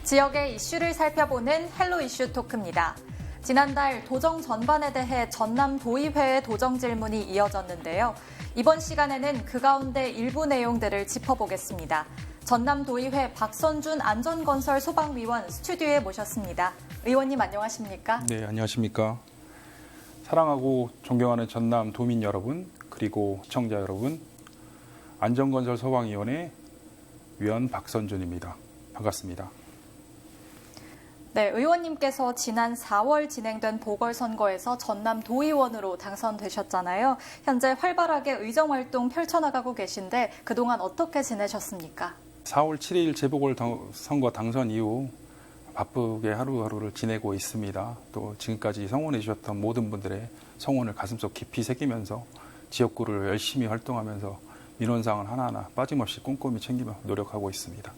지역의 이슈를 살펴보는 헬로 이슈 토크입니다. 지난달 도정 전반에 대해 전남도의회의 도정 질문이 이어졌는데요. 이번 시간에는 그 가운데 일부 내용들을 짚어보겠습니다. 전남도의회 박선준 안전건설 소방위원 스튜디오에 모셨습니다. 의원님 안녕하십니까? 네, 안녕하십니까? 사랑하고 존경하는 전남 도민 여러분, 그리고 시청자 여러분, 안전건설 소방위원회 위원 박선준입니다. 반갑습니다. 네, 의원님께서 지난 4월 진행된 보궐선거에서 전남도의원으로 당선되셨잖아요. 현재 활발하게 의정활동 펼쳐나가고 계신데 그동안 어떻게 지내셨습니까? 4월 7일 재보궐선거 당선 이후 바쁘게 하루하루를 지내고 있습니다. 또 지금까지 성원해 주셨던 모든 분들의 성원을 가슴속 깊이 새기면서 지역구를 열심히 활동하면서 민원사항을 하나하나 빠짐없이 꼼꼼히 챙기며 노력하고 있습니다.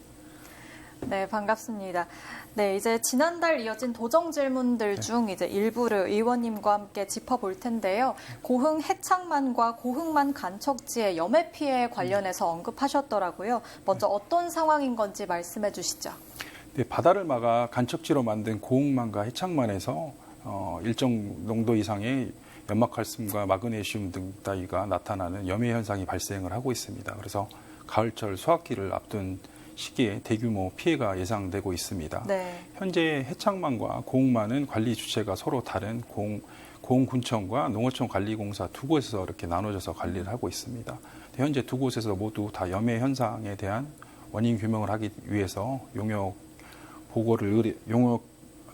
네, 반갑습니다. 네, 이제 지난달 이어진 도정 질문들 중 이제 일부를 의원님과 함께 짚어볼 텐데요. 고흥 해창만과 고흥만 간척지의 염해 피해 관련해서 언급하셨더라고요. 먼저 어떤 상황인 건지 말씀해 주시죠. 네, 바다를 막아 간척지로 만든 고흥만과 해창만에서 일정 농도 이상의 연막칼슘과 마그네슘 등 따위가 나타나는 염해 현상이 발생을 하고 있습니다. 그래서 가을철 수확기를 앞둔 시기에 대규모 피해가 예상되고 있습니다. 네. 현재 해창만과 고흥만은 관리 주체가 서로 다른 고흥군청과 농어촌 관리공사 두 곳에서 이렇게 나눠져서 관리를 하고 있습니다. 현재 두 곳에서 모두 다 염해 현상에 대한 원인 규명을 하기 위해서 용역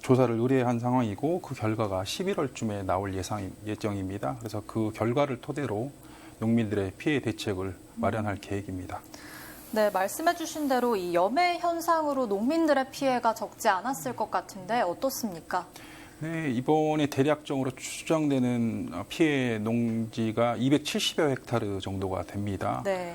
조사를 의뢰한 상황이고 그 결과가 11월쯤에 나올 예정입니다. 그래서 그 결과를 토대로 농민들의 피해 대책을 마련할 계획입니다. 네, 말씀해 주신 대로 이 염해 현상으로 농민들의 피해가 적지 않았을 것 같은데 어떻습니까? 네, 이번에 대략적으로 추정되는 피해 농지가 270여 헥타르 정도가 됩니다. 네.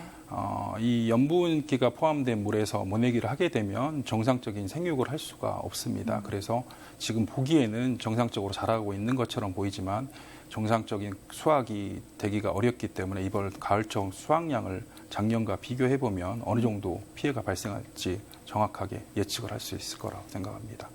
이 염분기가 포함된 물에서 모내기를 하게 되면 정상적인 생육을 할 수가 없습니다. 그래서 지금 보기에는 정상적으로 자라고 있는 것처럼 보이지만 정상적인 수확이 되기가 어렵기 때문에 이번 가을철 수확량을 작년과 비교해 보면 어느 정도 피해가 발생할지 정확하게 예측을 할 수 있을 거라고 생각합니다.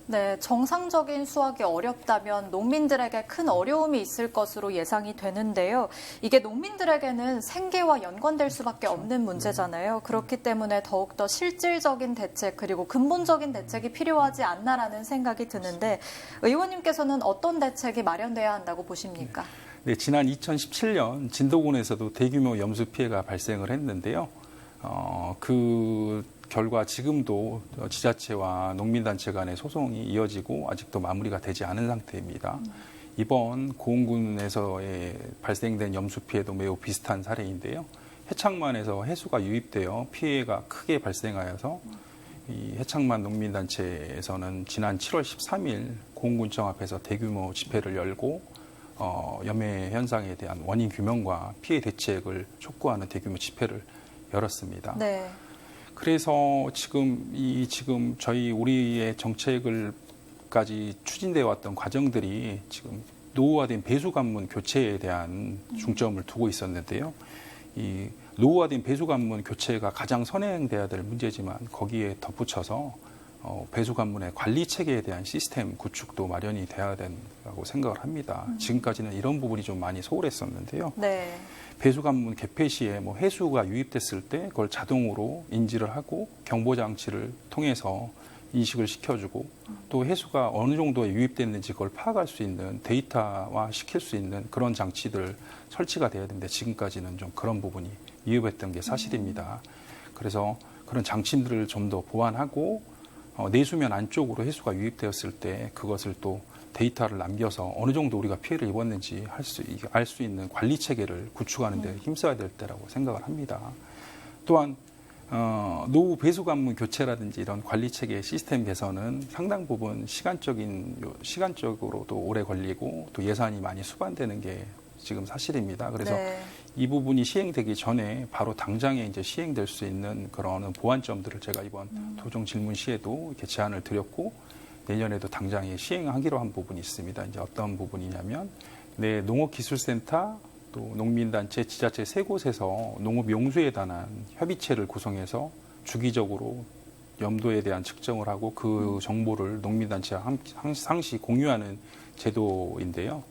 네, 정상적인 수확이 어렵다면 농민들에게 큰 어려움이 있을 것으로 예상이 되는데요. 이게 농민들에게는 생계와 연관될 수밖에 없는 문제잖아요. 그렇기 때문에 더욱더 실질적인 대책 그리고 근본적인 대책이 필요하지 않나라는 생각이 드는데 의원님께서는 어떤 대책이 마련돼야 한다고 보십니까? 네, 지난 2017년 진도군에서도 대규모 염수 피해가 발생을 했는데요. 그 결과 지금도 지자체와 농민단체 간의 소송이 이어지고 아직도 마무리가 되지 않은 상태입니다. 이번 고흥군에서의 발생된 염수 피해도 매우 비슷한 사례인데요. 해창만에서 해수가 유입되어 피해가 크게 발생하여서 이 해창만 농민단체에서는 지난 7월 13일 고흥군청 앞에서 대규모 집회를 열고 염해 현상에 대한 원인 규명과 피해 대책을 촉구하는 대규모 집회를 열었습니다. 네. 그래서 지금 우리의 정책을까지 추진되어 왔던 과정들이 지금 노후화된 배수관문 교체에 대한 중점을 두고 있었는데요. 이 노후화된 배수관문 교체가 가장 선행돼야 될 문제지만 거기에 덧붙여서 배수관문의 관리 체계에 대한 시스템 구축도 마련이 돼야 된다고 생각을 합니다. 지금까지는 이런 부분이 좀 많이 소홀했었는데요. 네. 배수관문 개폐 시에 해수가 유입됐을 때 그걸 자동으로 인지를 하고 경보 장치를 통해서 인식을 시켜주고 또 해수가 어느 정도에 유입됐는지 그걸 파악할 수 있는 데이터화 시킬 수 있는 그런 장치들 설치가 돼야 되는데 지금까지는 좀 그런 부분이 미흡했던 게 사실입니다. 그래서 그런 장치들을 좀 더 보완하고 내수면 안쪽으로 해수가 유입되었을 때 그것을 또 데이터를 남겨서 어느 정도 우리가 피해를 입었는지 알 수 있는 관리 체계를 구축하는 데 힘써야 될 때라고 생각을 합니다. 또한 노후 배수관문 교체라든지 이런 관리 체계 시스템 개선은 상당 부분 시간적으로도 오래 걸리고 또 예산이 많이 수반되는 게 지금 사실입니다. 그래서 네. 이 부분이 시행되기 전에 바로 당장에 이제 시행될 수 있는 그런 보완점들을 제가 이번 도정 질문 시에도 이렇게 제안을 드렸고 내년에도 당장에 시행하기로 한 부분이 있습니다. 이제 어떤 부분이냐면 농업기술센터 또 농민단체, 지자체 세 곳에서 농업 용수에 관한 협의체를 구성해서 주기적으로 염도에 대한 측정을 하고 그 정보를 농민단체와 상시 공유하는 제도인데요.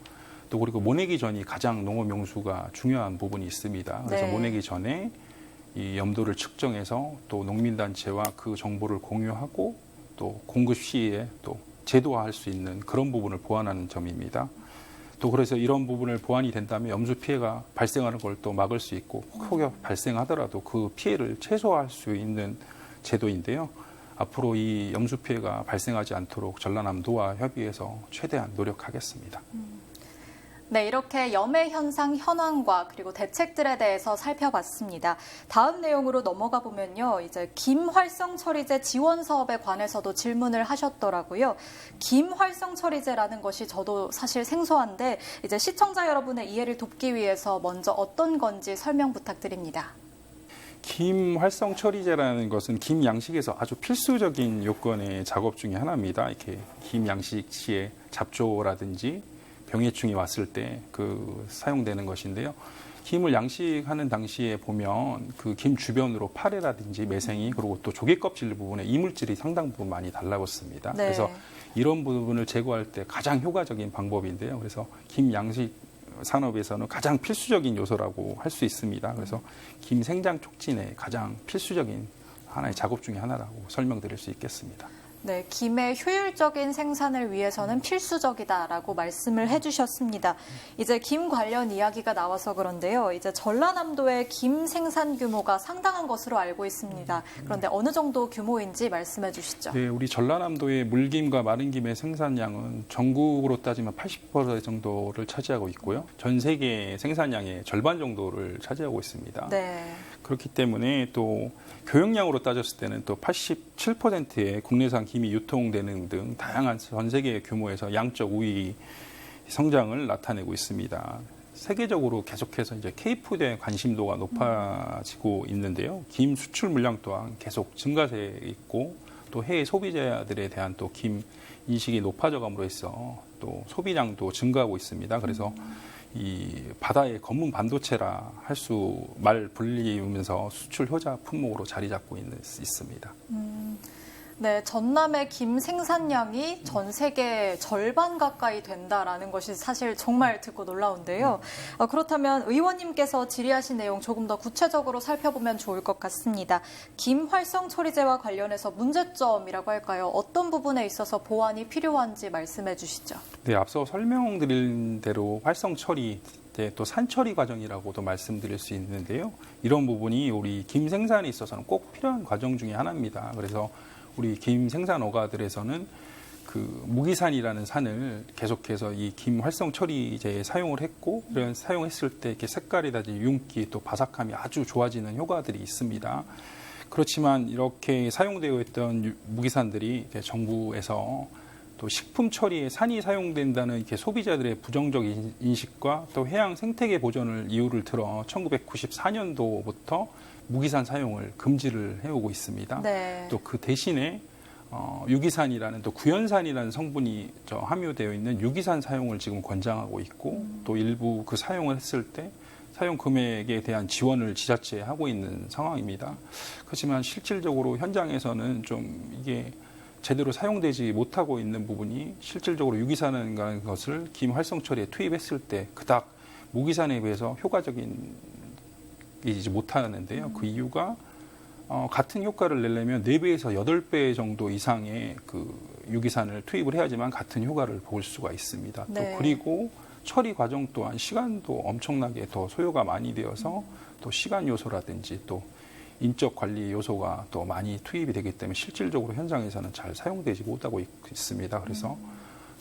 또 그리고 모내기 전이 가장 농업용수가 중요한 부분이 있습니다. 그래서 네. 모내기 전에 이 염도를 측정해서 또 농민단체와 그 정보를 공유하고 또 공급 시에 또 제도화할 수 있는 그런 부분을 보완하는 점입니다. 또 그래서 이런 부분을 보완이 된다면 염수 피해가 발생하는 걸 또 막을 수 있고 혹여 발생하더라도 그 피해를 최소화할 수 있는 제도인데요. 앞으로 이 염수 피해가 발생하지 않도록 전라남도와 협의해서 최대한 노력하겠습니다. 네, 이렇게 염해 현상 현황과 그리고 대책들에 대해서 살펴봤습니다. 다음 내용으로 넘어가 보면요. 이제 김활성 처리제 지원 사업에 관해서도 질문을 하셨더라고요. 김활성 처리제라는 것이 저도 사실 생소한데 이제 시청자 여러분의 이해를 돕기 위해서 먼저 어떤 건지 설명 부탁드립니다. 김 활성 처리제라는 것은 김 양식에서 아주 필수적인 요건의 작업 중에 하나입니다. 이렇게 김 양식 시에 잡초라든지 병해충이 왔을 때 사용되는 것인데요. 김을 양식하는 당시에 보면 그 김 주변으로 파래라든지 매생이 그리고 또 조개 껍질 부분에 이물질이 상당 부분 많이 달라붙습니다. 네. 그래서 이런 부분을 제거할 때 가장 효과적인 방법인데요. 그래서 김 양식 산업에서는 가장 필수적인 요소라고 할 수 있습니다. 그래서 김 생장 촉진의 가장 필수적인 하나의 작업 중에 하나라고 설명드릴 수 있겠습니다. 네, 김의 효율적인 생산을 위해서는 필수적이다라고 말씀을 해주셨습니다. 이제 김 관련 이야기가 나와서 그런데요. 이제 전라남도의 김 생산 규모가 상당한 것으로 알고 있습니다. 그런데 어느 정도 규모인지 말씀해 주시죠. 네, 우리 전라남도의 물김과 마른김의 생산량은 전국으로 따지면 80% 정도를 차지하고 있고요. 전 세계 생산량의 절반 정도를 차지하고 있습니다. 네. 그렇기 때문에 또 교역량으로 따졌을 때는 또 87%의 국내산 김이 유통되는 등 다양한 전 세계 규모에서 양적 우위 성장을 나타내고 있습니다. 세계적으로 계속해서 이제 K푸드에 관심도가 높아지고 있는데요. 김 수출 물량 또한 계속 증가세에 있고 또 해외 소비자들에 대한 또 김 인식이 높아져감으로 해서 또 소비량도 증가하고 있습니다. 그래서 이 바다의 검은 반도체라 할 수 말 불리우면서 수출 효자 품목으로 자리 잡고 있습니다. 네, 전남의 김 생산량이 전 세계 절반 가까이 된다라는 것이 사실 정말 듣고 놀라운데요. 그렇다면 의원님께서 질의하신 내용 조금 더 구체적으로 살펴보면 좋을 것 같습니다. 김 활성 처리제와 관련해서 문제점이라고 할까요? 어떤 부분에 있어서 보완이 필요한지 말씀해 주시죠. 네, 앞서 설명드린 대로 활성 처리 또 산처리 과정이라고도 말씀드릴 수 있는데요. 이런 부분이 우리 김 생산에 있어서는 꼭 필요한 과정 중에 하나입니다. 그래서 우리 김 생산 어가들에서는 그 무기산이라는 산을 계속해서 이 김 활성 처리제에 사용을 했고, 이런 사용했을 때 이렇게 색깔이라든지 윤기 또 바삭함이 아주 좋아지는 효과들이 있습니다. 그렇지만 이렇게 사용되어 있던 무기산들이 정부에서 또 식품 처리에 산이 사용된다는 이렇게 소비자들의 부정적 인식과 또 해양 생태계 보존을 이유를 들어 1994년도부터 무기산 사용을 금지를 해오고 있습니다. 네. 또 그 대신에 유기산이라는 또 구연산이라는 성분이 함유되어 있는 유기산 사용을 지금 권장하고 있고 또 일부 그 사용을 했을 때 사용 금액에 대한 지원을 지자체에 하고 있는 상황입니다. 그렇지만 실질적으로 현장에서는 좀 이게 제대로 사용되지 못하고 있는 부분이 실질적으로 유기산이라는 것을 김 활성 처리에 투입했을 때 그닥 무기산에 비해서 효과적이지 못하는데요. 그 이유가 같은 효과를 내려면 4배에서 8배 정도 이상의 그 유기산을 투입을 해야지만 같은 효과를 볼 수가 있습니다. 네. 또 그리고 처리 과정 또한 시간도 엄청나게 더 소요가 많이 되어서 또 시간 요소라든지 또 인적 관리 요소가 또 많이 투입이 되기 때문에 실질적으로 현장에서는 잘 사용되지 못하고 있습니다. 그래서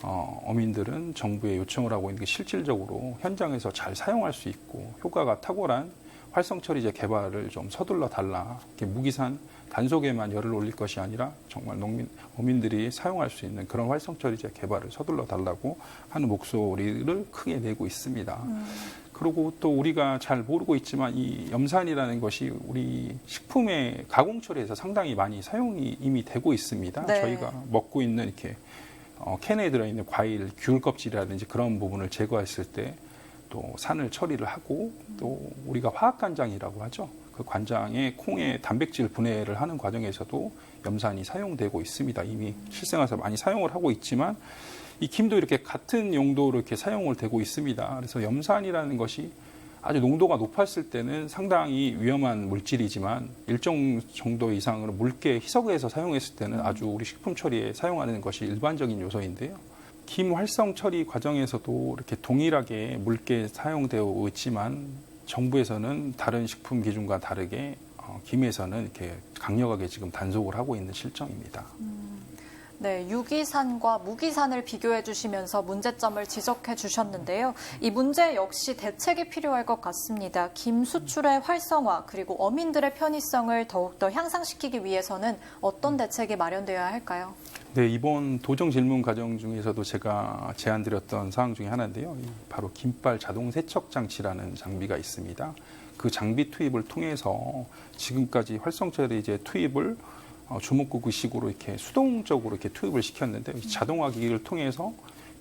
어민들은 정부에 요청을 하고 있는 게 실질적으로 현장에서 잘 사용할 수 있고 효과가 탁월한 활성처리제 개발을 좀 서둘러 달라. 이렇게 무기산 단속에만 열을 올릴 것이 아니라 정말 어민들이 사용할 수 있는 그런 활성처리제 개발을 서둘러 달라고 하는 목소리를 크게 내고 있습니다. 그리고 또 우리가 잘 모르고 있지만 이 염산이라는 것이 우리 식품의 가공 처리에서 상당히 많이 사용이 이미 되고 있습니다. 네. 저희가 먹고 있는 이렇게 캔에 들어있는 과일, 귤 껍질이라든지 그런 부분을 제거했을 때 또 산을 처리를 하고 또 우리가 화학간장이라고 하죠. 그 간장에 콩의 단백질 분해를 하는 과정에서도 염산이 사용되고 있습니다. 이미 실생활에서 많이 사용을 하고 있지만 이 김도 이렇게 같은 용도로 이렇게 사용을 되고 있습니다. 그래서 염산이라는 것이 아주 농도가 높았을 때는 상당히 위험한 물질이지만 일정 정도 이상으로 묽게 희석해서 사용했을 때는 아주 우리 식품 처리에 사용하는 것이 일반적인 요소인데요. 김 활성 처리 과정에서도 이렇게 동일하게 묽게 사용되어 있지만 정부에서는 다른 식품 기준과 다르게 김에서는 이렇게 강력하게 지금 단속을 하고 있는 실정입니다. 네, 유기산과 무기산을 비교해 주시면서 문제점을 지적해 주셨는데요. 이 문제 역시 대책이 필요할 것 같습니다. 김 수출의 활성화 그리고 어민들의 편의성을 더욱더 향상시키기 위해서는 어떤 대책이 마련되어야 할까요? 네, 이번 도정 질문 과정 중에서도 제가 제안드렸던 사항 중에 하나인데요. 바로 김발 자동 세척 장치라는 장비가 있습니다. 그 장비 투입을 통해서 지금까지 활성처리 이제 투입을 주먹구구식으로 이렇게 수동적으로 이렇게 투입을 시켰는데 이 자동화 기기를 통해서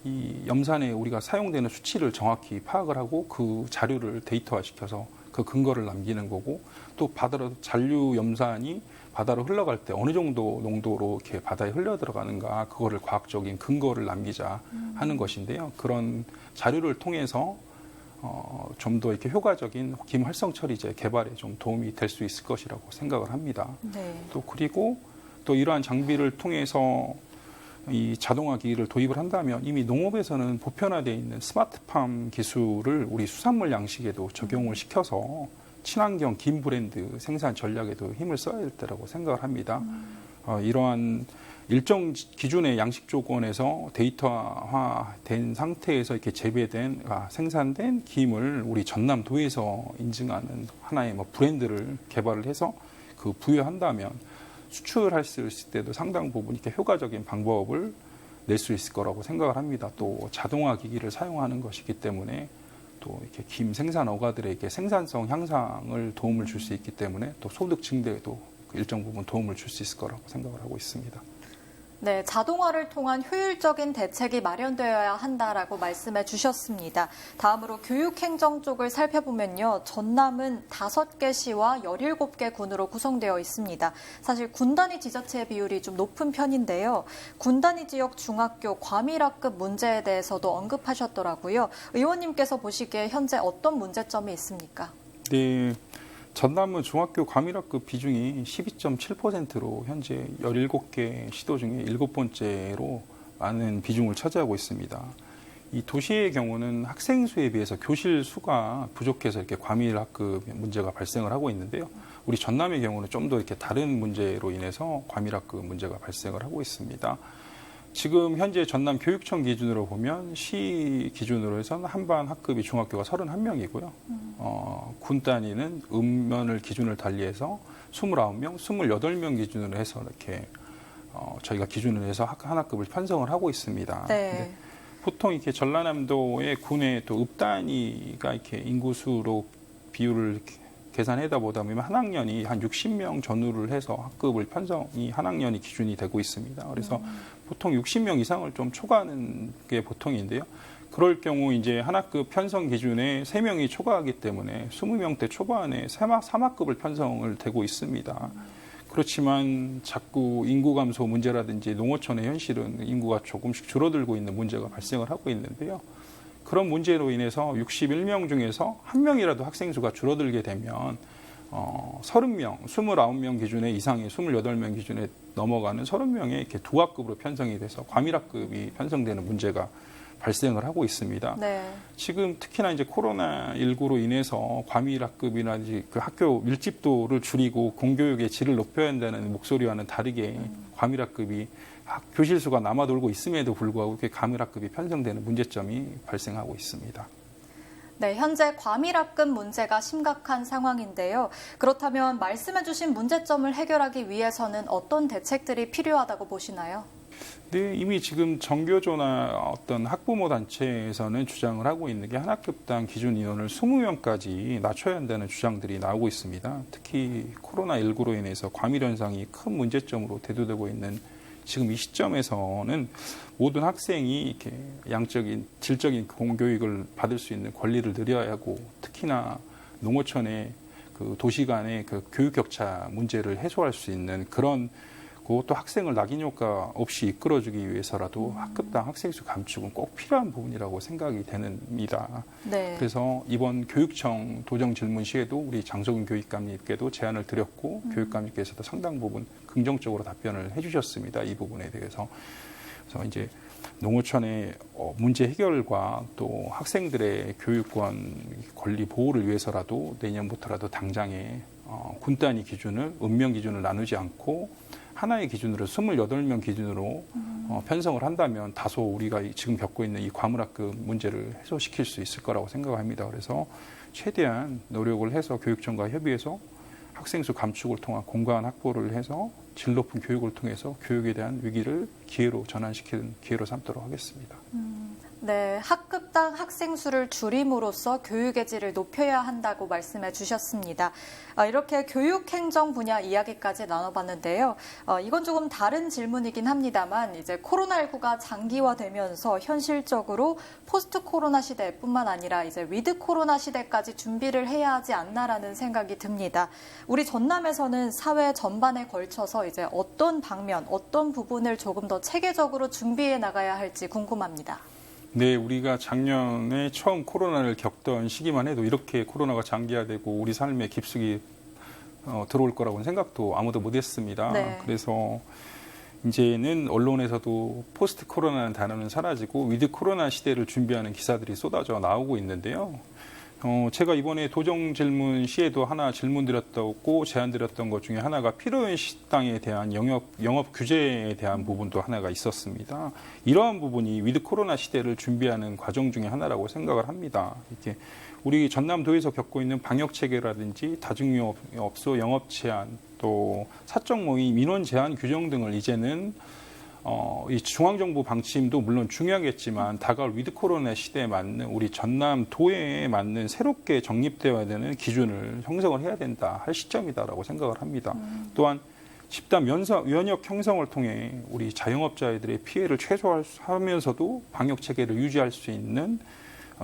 이 염산에 우리가 사용되는 수치를 정확히 파악을 하고 그 자료를 데이터화 시켜서 그 근거를 남기는 거고 또 바다로 잔류 염산이 바다로 흘러갈 때 어느 정도 농도로 이렇게 바다에 흘러 들어가는가 그거를 과학적인 근거를 남기자 하는 것인데요. 그런 자료를 통해서 좀 더 이렇게 효과적인 김 활성 처리제 개발에 좀 도움이 될 수 있을 것이라고 생각을 합니다. 네. 또 그리고 또 이러한 장비를 통해서 이 자동화 기기를 도입을 한다면 이미 농업에서는 보편화되어 있는 스마트팜 기술을 우리 수산물 양식에도 적용을 시켜서 친환경 김 브랜드 생산 전략에도 힘을 써야 될 때라고 생각을 합니다. 이러한 일정 기준의 양식 조건에서 데이터화된 상태에서 이렇게 재배된 생산된 김을 우리 전남도에서 인증하는 하나의 브랜드를 개발을 해서 그 부여한다면 수출할 수 있을 때도 상당 부분 이렇게 효과적인 방법을 낼 수 있을 거라고 생각을 합니다. 또 자동화 기기를 사용하는 것이기 때문에 또 이렇게 김 생산 어가들에게 생산성 향상을 도움을 줄 수 있기 때문에 또 소득 증대에도 일정 부분 도움을 줄 수 있을 거라고 생각을 하고 있습니다. 네, 자동화를 통한 효율적인 대책이 마련되어야 한다라고 말씀해 주셨습니다. 다음으로 교육행정 쪽을 살펴보면요. 전남은 5개 시와 17개 군으로 구성되어 있습니다. 사실 군단위 지자체의 비율이 좀 높은 편인데요. 군단위 지역 중학교 과밀학급 문제에 대해서도 언급하셨더라고요. 의원님께서 보시기에 현재 어떤 문제점이 있습니까? 네. 전남은 중학교 과밀학급 비중이 12.7%로 현재 17개 시도 중에 7번째로 많은 비중을 차지하고 있습니다. 이 도시의 경우는 학생 수에 비해서 교실 수가 부족해서 이렇게 과밀학급 문제가 발생을 하고 있는데요. 우리 전남의 경우는 좀 더 이렇게 다른 문제로 인해서 과밀학급 문제가 발생을 하고 있습니다. 지금 현재 전남 교육청 기준으로 보면 시 기준으로 해서는 한반 학급이 중학교가 31명이고요. 군 단위는 읍면을 기준을 달리해서 29명, 28명 기준으로 해서 이렇게 저희가 기준을 해서 한 학급을 편성을 하고 있습니다. 네. 보통 이렇게 전라남도의 군의 또 읍 단위가 이렇게 인구수로 비율을 이렇게 계산하다 보다 보면 한 학년이 한 60명 전후를 해서 학급을 편성이 한 학년이 기준이 되고 있습니다. 그래서 보통 60명 이상을 좀 초과하는 게 보통인데요. 그럴 경우 이제 한 학급 편성 기준에 3명이 초과하기 때문에 20명대 초반에 3학급을 편성을 되고 있습니다. 그렇지만 자꾸 인구 감소 문제라든지 농어촌의 현실은 인구가 조금씩 줄어들고 있는 문제가 발생을 하고 있는데요. 그런 문제로 인해서 61명 중에서 1명이라도 학생 수가 줄어들게 되면 30명, 29명 기준에 이상의 28명 기준에 넘어가는 30명에 이렇게 두 학급으로 편성이 돼서 과밀학급이 편성되는 문제가 발생을 하고 있습니다. 네. 지금 특히나 이제 코로나19로 인해서 과밀학급이나 그 학교 밀집도를 줄이고 공교육의 질을 높여야 한다는 목소리와는 다르게 과밀학급이 교실 수가 남아돌고 있음에도 불구하고 이렇게 과밀학급이 편성되는 문제점이 발생하고 있습니다. 네, 현재 과밀학급 문제가 심각한 상황인데요. 그렇다면 말씀해주신 문제점을 해결하기 위해서는 어떤 대책들이 필요하다고 보시나요? 네, 이미 지금 정교조나 어떤 학부모 단체에서는 주장을 하고 있는 게 한 학급당 기준 인원을 20명까지 낮춰야 한다는 주장들이 나오고 있습니다. 특히 코로나19로 인해서 과밀 현상이 큰 문제점으로 대두되고 있는 지금 이 시점에서는 모든 학생이 이렇게 양적인 질적인 공교육을 받을 수 있는 권리를 누려야 하고 특히나 농어촌의 그 도시 간의 그 교육 격차 문제를 해소할 수 있는 그런 그리고 또 학생을 낙인 효과 없이 이끌어주기 위해서라도 학급당 학생수 감축은 꼭 필요한 부분이라고 생각이 됩니다. 네. 그래서 이번 교육청 도정 질문 시에도 우리 장석윤 교육감님께도 제안을 드렸고 교육감님께서도 상당 부분 긍정적으로 답변을 해주셨습니다. 이 부분에 대해서. 그래서 이제 농어촌의 문제 해결과 또 학생들의 교육권 권리 보호를 위해서라도 내년부터라도 당장에 군 단위 기준을 읍면 기준을 나누지 않고 하나의 기준으로 28명 기준으로 편성을 한다면 다소 우리가 지금 겪고 있는 이 과물학급 문제를 해소시킬 수 있을 거라고 생각합니다. 그래서 최대한 노력을 해서 교육청과 협의해서 학생 수 감축을 통한 공간 확보를 해서 질 높은 교육을 통해서 교육에 대한 위기를 기회로 전환시키는 기회로 삼도록 하겠습니다. 네, 학급당 학생 수를 줄임으로써 교육의 질을 높여야 한다고 말씀해 주셨습니다. 이렇게 교육행정 분야 이야기까지 나눠봤는데요. 이건 조금 다른 질문이긴 합니다만 이제 코로나19가 장기화되면서 현실적으로 포스트 코로나 시대뿐만 아니라 이제 위드 코로나 시대까지 준비를 해야 하지 않나라는 생각이 듭니다. 우리 전남에서는 사회 전반에 걸쳐서 이제 어떤 방면, 어떤 부분을 조금 더 체계적으로 준비해 나가야 할지 궁금합니다. 네, 우리가 작년에 처음 코로나를 겪던 시기만 해도 이렇게 코로나가 장기화되고 우리 삶에 깊숙이 들어올 거라고는 생각도 아무도 못했습니다. 네. 그래서 이제는 언론에서도 포스트 코로나라는 단어는 사라지고 위드 코로나 시대를 준비하는 기사들이 쏟아져 나오고 있는데요. 제가 이번에 도정 질문 시에도 하나 질문 드렸고 제안 드렸던 것 중에 하나가 필요한 식당에 대한 영업 규제에 대한 부분도 하나가 있었습니다. 이러한 부분이 위드 코로나 시대를 준비하는 과정 중에 하나라고 생각을 합니다. 이렇게 우리 전남도에서 겪고 있는 방역 체계라든지 다중이용업소 영업 제한, 또 사적 모임 민원 제한 규정 등을 이제는 이 중앙정부 방침도 물론 중요하겠지만 다가올 위드 코로나 시대에 맞는 우리 전남 도에 맞는 새롭게 정립되어야 되는 기준을 형성을 해야 된다 할 시점이다라고 생각을 합니다. 또한 집단 면역 형성을 통해 우리 자영업자들의 피해를 최소화하면서도 방역 체계를 유지할 수 있는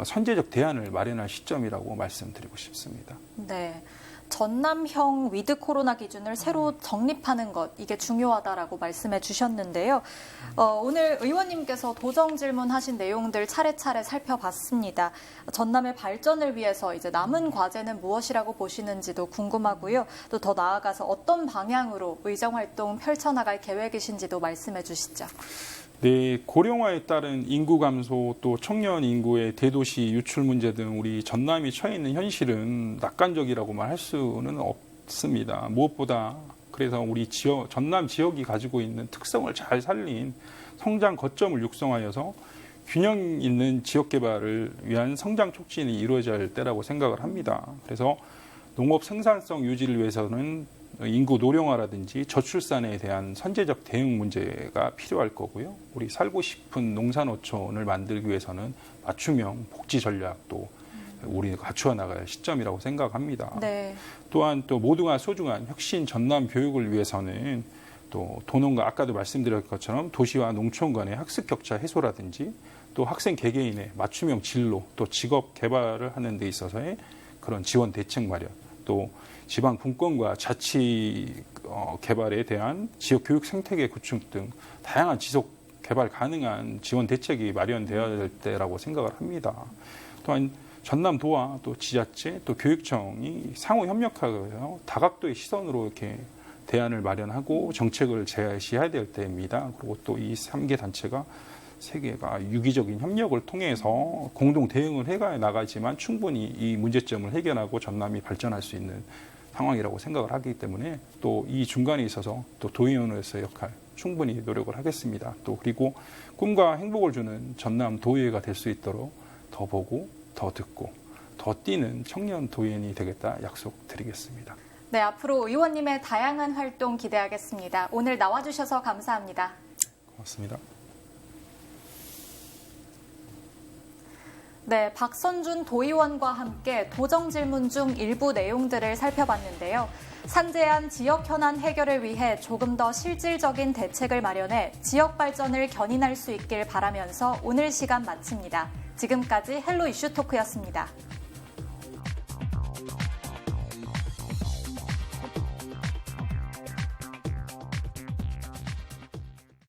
선제적 대안을 마련할 시점이라고 말씀드리고 싶습니다. 네. 전남형 위드 코로나 기준을 새로 정립하는 것, 이게 중요하다라고 말씀해 주셨는데요. 오늘 의원님께서 도정 질문하신 내용들 차례차례 살펴봤습니다. 전남의 발전을 위해서 이제 남은 과제는 무엇이라고 보시는지도 궁금하고요. 또 더 나아가서 어떤 방향으로 의정활동 펼쳐나갈 계획이신지도 말씀해 주시죠. 네, 고령화에 따른 인구 감소 또 청년 인구의 대도시 유출 문제 등 우리 전남이 처해 있는 현실은 낙관적이라고만 할 수는 없습니다. 무엇보다 그래서 우리 전남 지역이 가지고 있는 특성을 잘 살린 성장 거점을 육성하여서 균형 있는 지역 개발을 위한 성장 촉진이 이루어져야 할 때라고 생각을 합니다. 그래서 농업 생산성 유지를 위해서는 인구 노령화라든지 저출산에 대한 선제적 대응 문제가 필요할 거고요. 우리 살고 싶은 농산어촌을 만들기 위해서는 맞춤형 복지 전략도 우리 갖추어 나갈 시점이라고 생각합니다. 네. 또한 또 모두가 소중한 혁신 전남 교육을 위해서는 또 도농과 아까도 말씀드렸던 것처럼 도시와 농촌 간의 학습 격차 해소라든지 또 학생 개개인의 맞춤형 진로 또 직업 개발을 하는 데 있어서의 그런 지원 대책 마련 또 지방 분권과 자치 개발에 대한 지역 교육 생태계 구축 등 다양한 지속 개발 가능한 지원 대책이 마련되어야 될 때라고 생각을 합니다. 또한 전남도와 또 지자체 또 교육청이 상호 협력하여서 다각도의 시선으로 이렇게 대안을 마련하고 정책을 제시해야 될 때입니다. 그리고 또 이 3개 단체가 세계가 유기적인 협력을 통해서 공동 대응을 해가 나가지만 충분히 이 문제점을 해결하고 전남이 발전할 수 있는 상황이라고 생각을 하기 때문에 또 이 중간에 있어서 또 도의원으로서의 역할 충분히 노력을 하겠습니다. 또 그리고 꿈과 행복을 주는 전남 도의회가 될 수 있도록 더 보고 더 듣고 더 뛰는 청년 도의원이 되겠다 약속드리겠습니다. 네, 앞으로 의원님의 다양한 활동 기대하겠습니다. 오늘 나와주셔서 감사합니다. 고맙습니다. 네, 박선준 도의원과 함께 도정 질문 중 일부 내용들을 살펴봤는데요. 산재한 지역 현안 해결을 위해 조금 더 실질적인 대책을 마련해 지역 발전을 견인할 수 있길 바라면서 오늘 시간 마칩니다. 지금까지 헬로 이슈 토크였습니다.